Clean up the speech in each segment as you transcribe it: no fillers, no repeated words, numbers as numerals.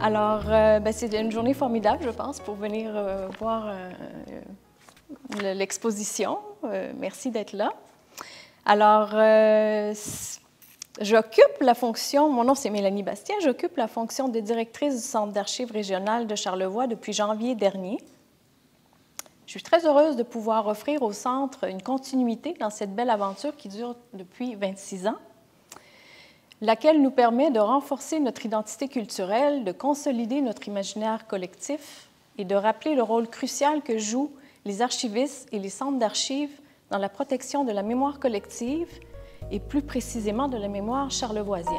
Alors, c'est une journée formidable, je pense, pour venir voir l'exposition. Merci d'être là. Alors, j'occupe la fonction, mon nom c'est Mélanie Bastien, j'occupe la fonction de directrice du Centre d'archives régional de Charlevoix depuis janvier dernier. Je suis très heureuse de pouvoir offrir au Centre une continuité dans cette belle aventure qui dure depuis 26 ans, laquelle nous permet de renforcer notre identité culturelle, de consolider notre imaginaire collectif et de rappeler le rôle crucial que jouent les archivistes et les centres d'archives dans la protection de la mémoire collective et plus précisément de la mémoire charlevoisienne.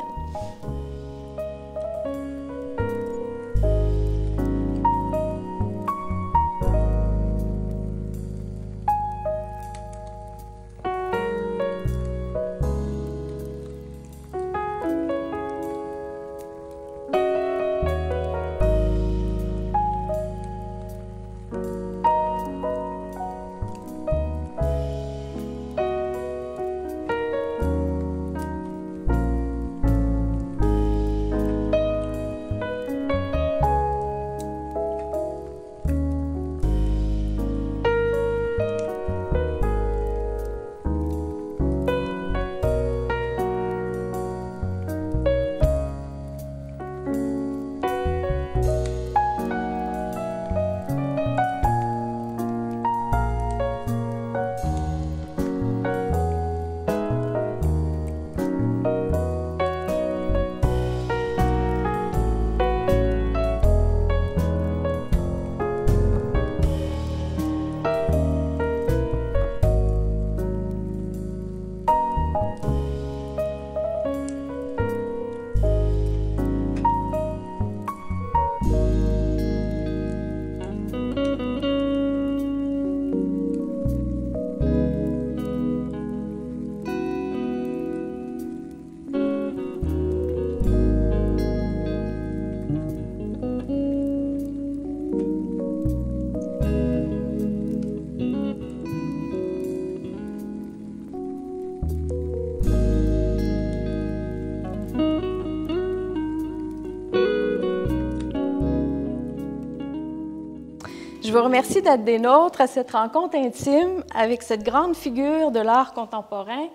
Je vous remercie d'être des nôtres à cette rencontre intime avec cette grande figure de l'art contemporain,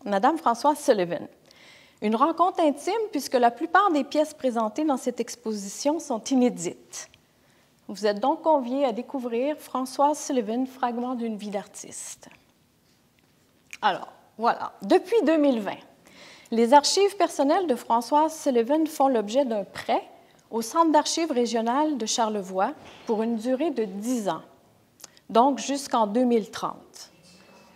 Madame Françoise Sullivan. Une rencontre intime puisque la plupart des pièces présentées dans cette exposition sont inédites. Vous êtes donc conviés à découvrir Françoise Sullivan, fragment d'une vie d'artiste. Alors, voilà, depuis 2020, les archives personnelles de Françoise Sullivan font l'objet d'un prêt au Centre d'archives régional de Charlevoix pour une durée de 10 ans, donc jusqu'en 2030.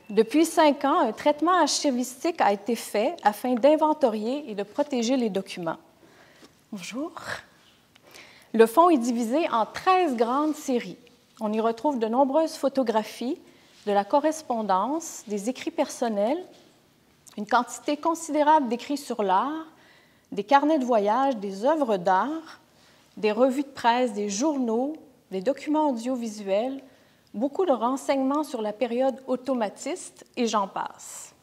Depuis 5 ans, un traitement archivistique a été fait afin d'inventorier et de protéger les documents. Bonjour. Le fonds est divisé en 13 grandes séries. On y retrouve de nombreuses photographies, de la correspondance, des écrits personnels, une quantité considérable d'écrits sur l'art, des carnets de voyage, des œuvres d'art, des revues de presse, des journaux, des documents audiovisuels, beaucoup de renseignements sur la période automatiste, et j'en passe.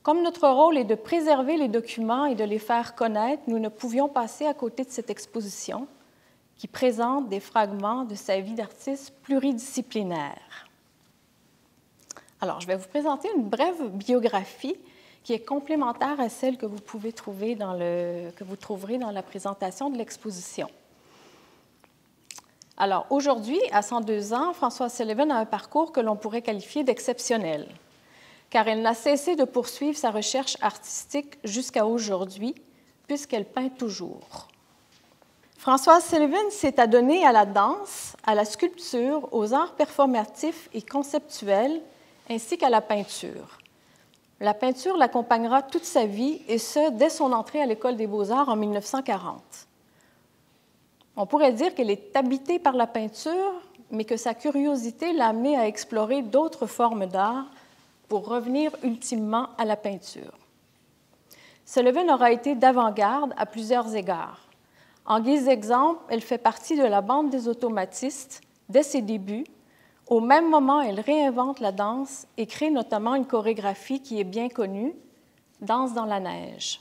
Comme notre rôle est de préserver les documents et de les faire connaître, nous ne pouvions passer à côté de cette exposition qui présente des fragments de sa vie d'artiste pluridisciplinaire. Alors, je vais vous présenter une brève biographie qui est complémentaire à celle que vous pouvez trouver que vous trouverez dans la présentation de l'exposition. Alors, aujourd'hui, à 102 ans, Françoise Sullivan a un parcours que l'on pourrait qualifier d'exceptionnel, car elle n'a cessé de poursuivre sa recherche artistique jusqu'à aujourd'hui, puisqu'elle peint toujours. Françoise Sullivan s'est adonnée à la danse, à la sculpture, aux arts performatifs et conceptuels, ainsi qu'à la peinture. La peinture l'accompagnera toute sa vie, et ce, dès son entrée à l'École des beaux-arts en 1940. On pourrait dire qu'elle est habitée par la peinture, mais que sa curiosité l'a amenée à explorer d'autres formes d'art pour revenir ultimement à la peinture. Sullivan aura été d'avant-garde à plusieurs égards. En guise d'exemple, elle fait partie de la bande des automatistes dès ses débuts. Au même moment, elle réinvente la danse et crée notamment une chorégraphie qui est bien connue, Danse dans la neige.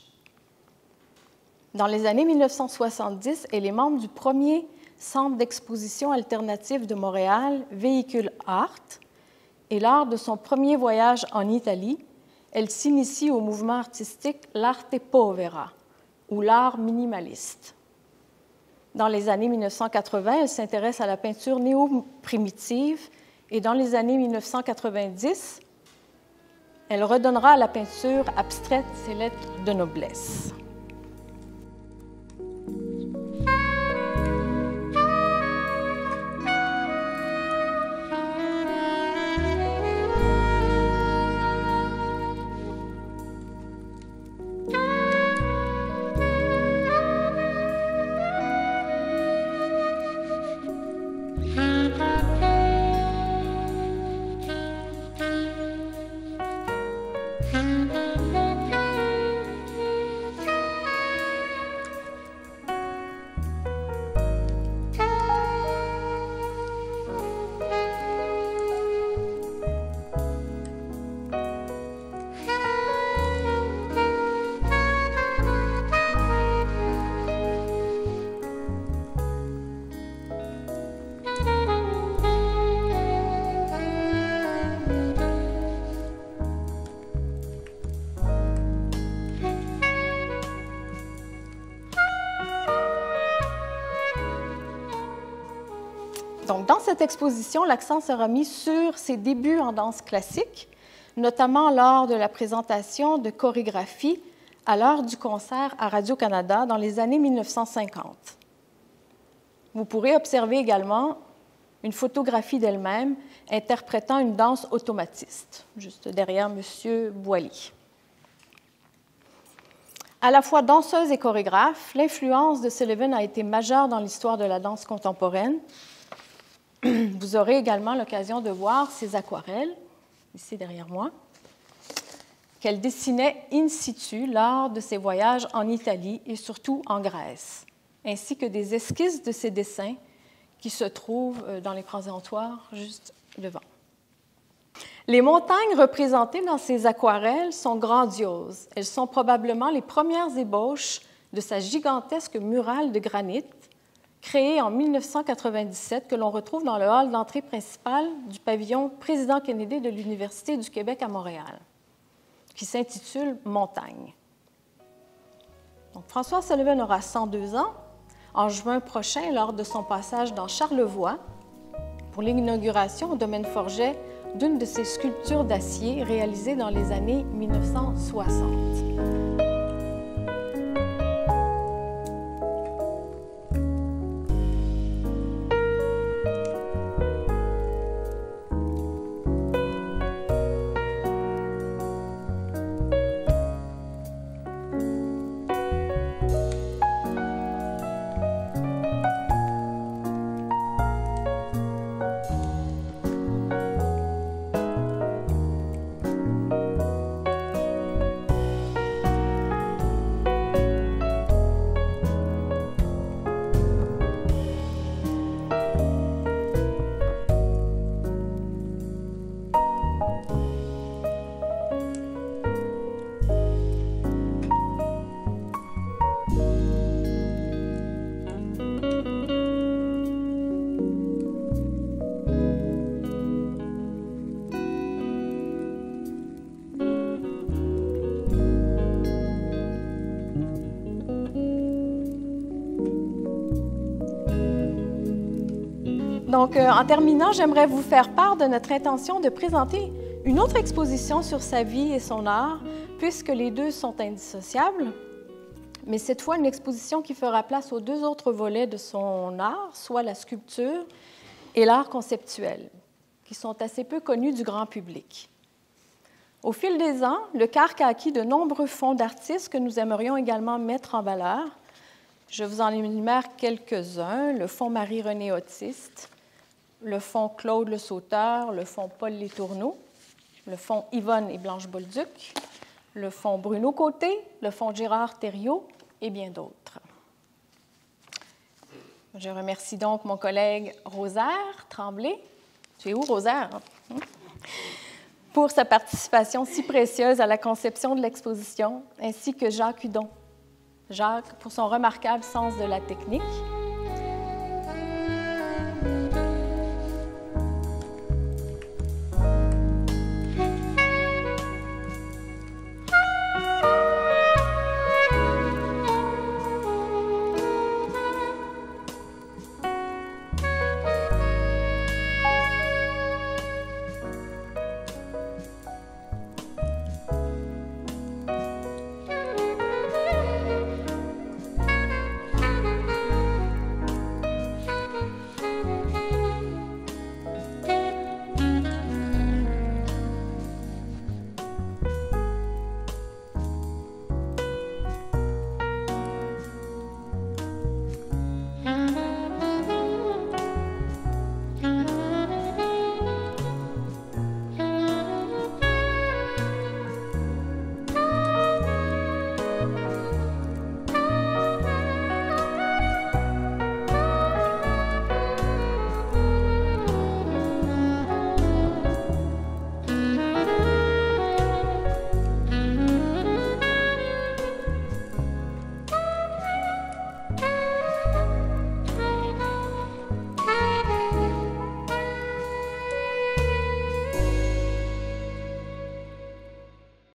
Dans les années 1970, elle est membre du premier centre d'exposition alternative de Montréal, Véhicule Art, et lors de son premier voyage en Italie, elle s'initie au mouvement artistique l'arte povera, ou l'art minimaliste. Dans les années 1980, elle s'intéresse à la peinture néo-primitive et dans les années 1990, elle redonnera à la peinture abstraite ses lettres de noblesse. Donc, dans cette exposition, l'accent sera mis sur ses débuts en danse classique, notamment lors de la présentation de chorégraphies à l'heure du concert à Radio-Canada dans les années 1950. Vous pourrez observer également une photographie d'elle-même interprétant une danse automatiste, juste derrière M. Boilly. À la fois danseuse et chorégraphe, l'influence de Sullivan a été majeure dans l'histoire de la danse contemporaine. Vous aurez également l'occasion de voir ses aquarelles, ici derrière moi, qu'elle dessinait in situ lors de ses voyages en Italie et surtout en Grèce, ainsi que des esquisses de ses dessins qui se trouvent dans les présentoirs juste devant. Les montagnes représentées dans ces aquarelles sont grandioses. Elles sont probablement les premières ébauches de sa gigantesque murale de granit, créée en 1997, que l'on retrouve dans le hall d'entrée principal du pavillon Président Kennedy de l'Université du Québec à Montréal, qui s'intitule « Montagne ». Donc, François Sullivan aura 102 ans en juin prochain lors de son passage dans Charlevoix pour l'inauguration au domaine Forget d'une de ses sculptures d'acier réalisées dans les années 1960. Donc, en terminant, j'aimerais vous faire part de notre intention de présenter une autre exposition sur sa vie et son art, puisque les deux sont indissociables, mais cette fois une exposition qui fera place aux deux autres volets de son art, soit la sculpture et l'art conceptuel, qui sont assez peu connus du grand public. Au fil des ans, le CARC a acquis de nombreux fonds d'artistes que nous aimerions également mettre en valeur. Je vous en énumère quelques-uns: le fonds Marie-Renée Autiste, le fonds Claude Le Sauteur, le fonds Paul Letourneau, le fonds Yvonne et Blanche Bolduc, le fonds Bruno Côté, le fonds Gérard Thériault et bien d'autres. Je remercie donc mon collègue Rosaire Tremblay. Tu es où, Rosaire? Pour sa participation si précieuse à la conception de l'exposition, ainsi que Jacques Hudon Jacques, pour son remarquable sens de la technique.